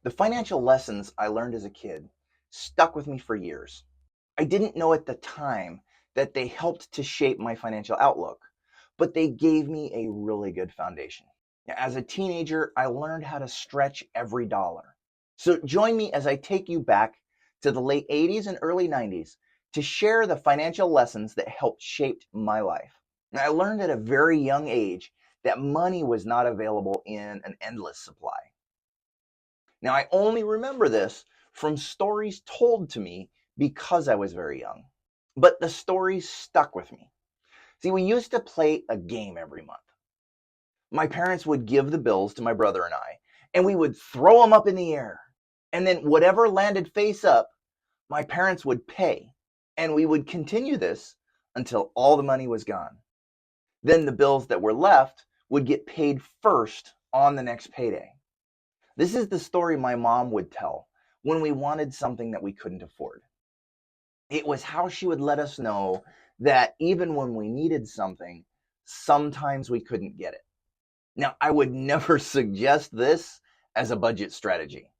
The financial lessons I learned as a kid stuck with me for years. I didn't know at the time that they helped to shape my financial outlook, but they gave me a really good foundation. As a teenager, I learned how to stretch every dollar. So join me as I take you back to the late 80s and early 90s to share the financial lessons that helped shape my life. I learned at a very young age that money was not available in an endless supply. Now, I only remember this from stories told to me because I was very young, but the stories stuck with me. See, we used to play a game every month. My parents would give the bills to my brother and we would throw them up in the air. And then whatever landed face up, my parents would pay. And we would continue this until all the money was gone. Then the bills that were left would get paid first on the next payday. This is the story my mom would tell when we wanted something that we couldn't afford. It was how she would let us know that even when we needed something, sometimes we couldn't get it. Now, I would never suggest this as a budget strategy,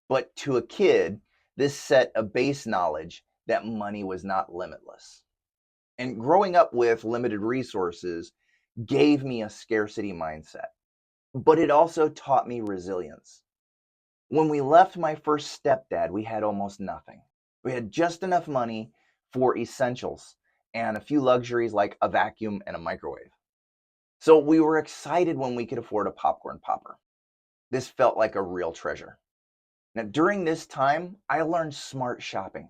but to a kid, this set a base knowledge that money was not limitless. And growing up with limited resources gave me a scarcity mindset, but it also taught me resilience. When we left my first stepdad, we had almost nothing. We had just enough money for essentials and a few luxuries like a vacuum and a microwave. So we were excited when we could afford a popcorn popper. This felt like a real treasure. Now, during this time, I learned smart shopping.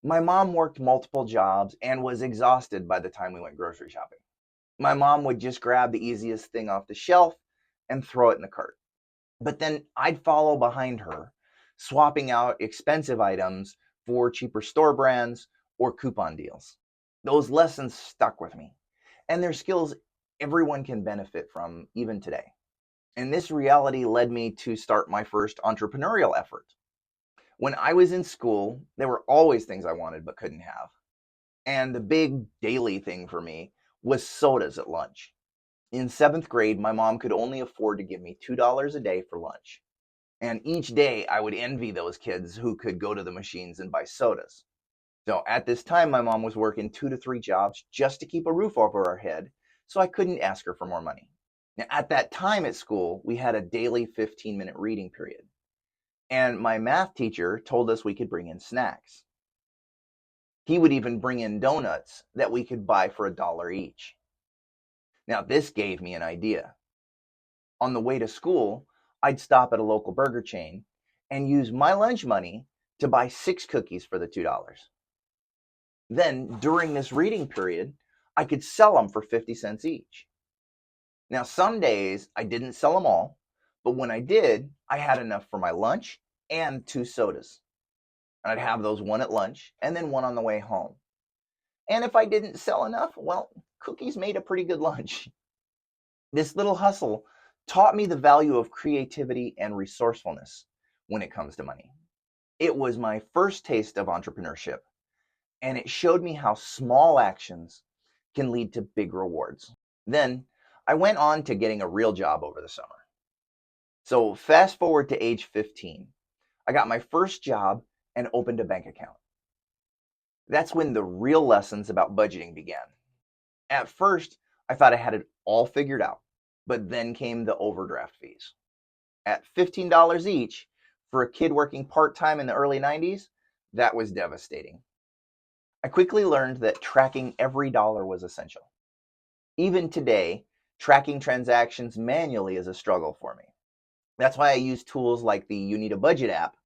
My mom worked multiple jobs and was exhausted by the time we went grocery shopping. My mom would just grab the easiest thing off the shelf and throw it in the cart. But then I'd follow behind her, swapping out expensive items for cheaper store brands or coupon deals. Those lessons stuck with me, and they're skills everyone can benefit from even today. And this reality led me to start my first entrepreneurial effort. When I was in school, there were always things I wanted but couldn't have. And the big daily thing for me was sodas at lunch. In seventh grade, my mom could only afford to give me $2 a day for lunch. And each day I would envy those kids who could go to the machines and buy sodas. So at this time, my mom was working 2 to 3 jobs just to keep a roof over our head, so I couldn't ask her for more money. Now, at that time at school, we had a daily 15-minute reading period. And my math teacher told us we could bring in snacks. He would even bring in donuts that we could buy for $1 each. Now, this gave me an idea. On the way to school, I'd stop at a local burger chain and use my lunch money to buy 6 cookies for the $2. Then, during this reading period, I could sell them for 50 cents each. Now, some days I didn't sell them all, but when I did, I had enough for my lunch and 2 sodas. And I'd have those, one at lunch and then one on the way home. And if I didn't sell enough, well, cookies made a pretty good lunch. This little hustle taught me the value of creativity and resourcefulness when it comes to money. It was my first taste of entrepreneurship, and it showed me how small actions can lead to big rewards. Then I went on to getting a real job over the summer. So fast forward to age 15. I got my first job and opened a bank account. That's when the real lessons about budgeting began. At first, I thought I had it all figured out, but then came the overdraft fees. At $15 each, for a kid working part-time in the early 90s, that was devastating. I quickly learned that tracking every dollar was essential. Even today, tracking transactions manually is a struggle for me. That's why I use tools like the You Need a Budget app.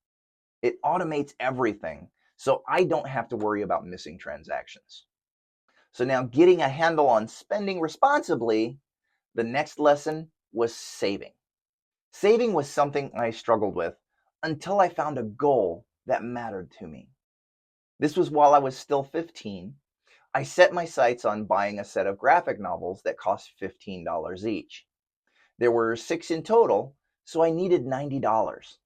It automates everything, so I don't have to worry about missing transactions. So now, getting a handle on spending responsibly, the next lesson was saving. Saving was something I struggled with until I found a goal that mattered to me. This was while I was still 15. I set my sights on buying a set of graphic novels that cost $15 each. There were 6 in total, so I needed $90.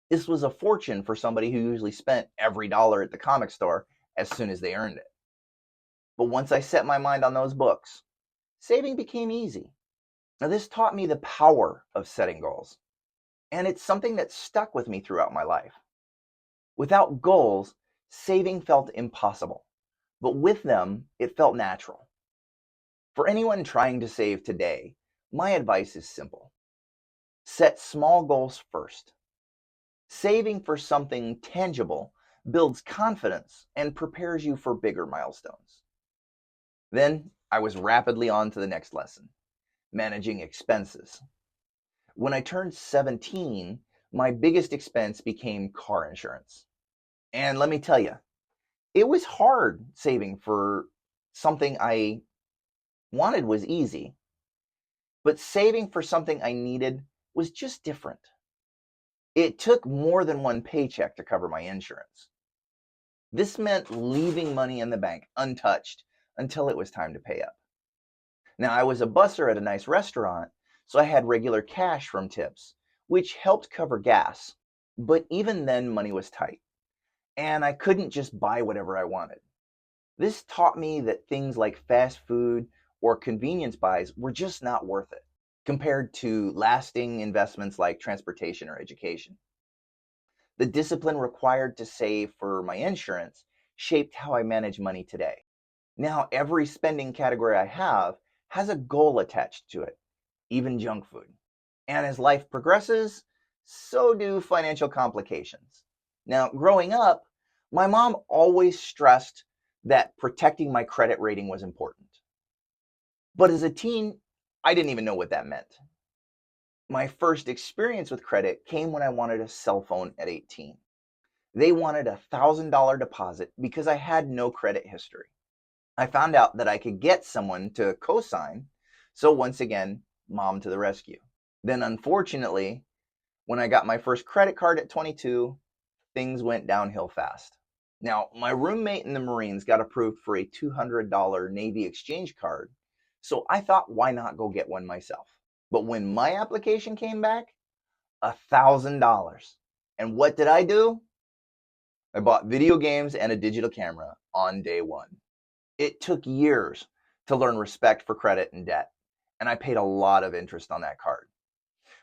This was a fortune for somebody who usually spent every dollar at the comic store as soon as they earned it. But once I set my mind on those books, saving became easy. Now, this taught me the power of setting goals. and it's something that stuck with me throughout my life. Without goals, saving felt impossible, but with them, it felt natural. For anyone trying to save today, my advice is simple. Set small goals first. Saving for something tangible builds confidence and prepares you for bigger milestones. Then I was rapidly on to the next lesson, managing expenses. When I turned 17, my biggest expense became car insurance. And let me tell you, it was hard saving for something I wanted was easy, but saving for something I needed was just different. It took more than one paycheck to cover my insurance. This meant leaving money in the bank untouched until it was time to pay up. Now, I was a busser at a nice restaurant, so I had regular cash from tips, which helped cover gas. But even then, money was tight, and I couldn't just buy whatever I wanted. This taught me that things like fast food or convenience buys were just not worth it compared to lasting investments like transportation or education. The discipline required to save for my insurance shaped how I manage money today. Now, every spending category I have has a goal attached to it, even junk food. And as life progresses, so do financial complications. Now, growing up, my mom always stressed that protecting my credit rating was important. But as a teen, I didn't even know what that meant. My first experience with credit came when I wanted a cell phone at 18. They wanted a $1,000 deposit because I had no credit history. I found out that I could get someone to co-sign, so once again, mom to the rescue. Then unfortunately, when I got my first credit card at 22, things went downhill fast. Now, my roommate in the Marines got approved for a $200 Navy exchange card, so I thought, why not go get one myself? But when my application came back, $1,000. And what did I do? I bought video games and a digital camera on day one. It took years to learn respect for credit and debt, and I paid a lot of interest on that card.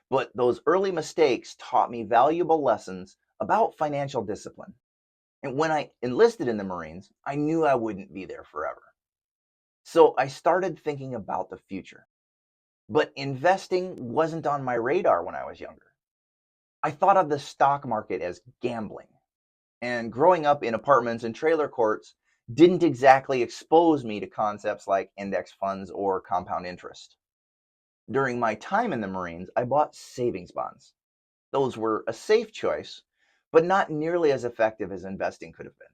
But those early mistakes taught me valuable lessons about financial discipline. And when I enlisted in the Marines, I knew I wouldn't be there forever. So I started thinking about the future. But investing wasn't on my radar when I was younger. I thought of the stock market as gambling. And growing up in apartments and trailer courts didn't exactly expose me to concepts like index funds or compound interest. During my time in the Marines, I bought savings bonds. Those were a safe choice, but not nearly as effective as investing could have been.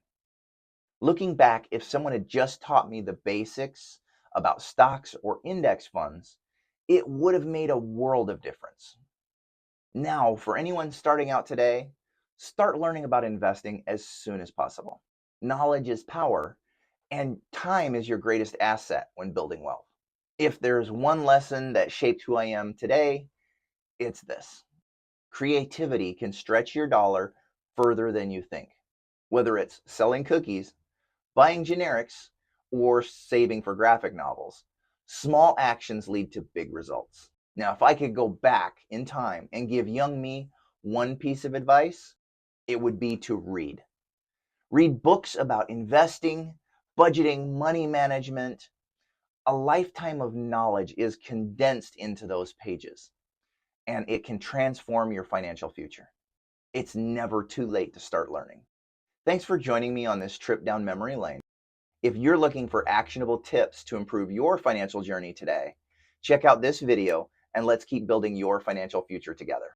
Looking back, if someone had just taught me the basics about stocks or index funds, it would have made a world of difference. Now, for anyone starting out today, start learning about investing as soon as possible. Knowledge is power, and time is your greatest asset when building wealth. If there's one lesson that shaped who I am today, it's this. Creativity can stretch your dollar further than you think. Whether it's selling cookies, buying generics, or saving for graphic novels, small actions lead to big results. Now, if I could go back in time and give young me one piece of advice, it would be to read. Read books about investing, budgeting, money management. A lifetime of knowledge is condensed into those pages, and it can transform your financial future. It's never too late to start learning. Thanks for joining me on this trip down memory lane. If you're looking for actionable tips to improve your financial journey today, check out this video and let's keep building your financial future together.